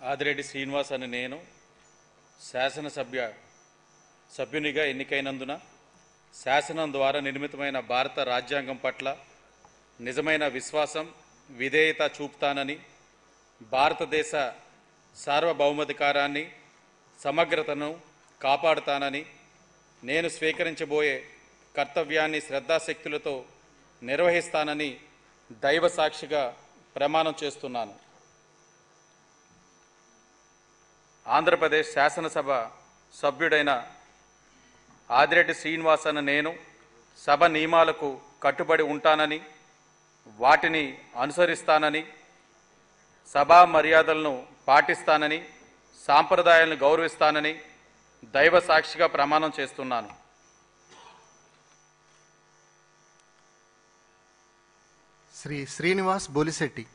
ఆదిరెడ్డి శ్రీనివాస్ అని నేను సభ్యునిగా ఎన్నికైనందున శాసనం ద్వారా నిర్మితమైన భారత రాజ్యాంగం పట్ల నిజమైన విశ్వాసం, విధేయత చూపుతానని, భారతదేశ సార్వభౌమాధికారాన్ని, సమగ్రతను కాపాడుతానని, నేను స్వీకరించబోయే కర్తవ్యాన్ని శ్రద్ధాశక్తులతో నిర్వహిస్తానని దైవ సాక్షిగా ప్రమాణం చేస్తున్నాను. ఆంధ్రప్రదేశ్ శాసనసభ సభ్యుడైన ఆదిరెడ్డి శ్రీనివాస్ అన్న నేను సభ నియమాలకు కట్టుబడి ఉంటానని, వాటిని అనుసరిస్తానని, సభా మర్యాదలను పాటిస్తానని, సాంప్రదాయాలను గౌరవిస్తానని దైవ సాక్షిగా ప్రమాణం చేస్తున్నాను. శ్రీ శ్రీనివాస్ బోలిశెట్టి.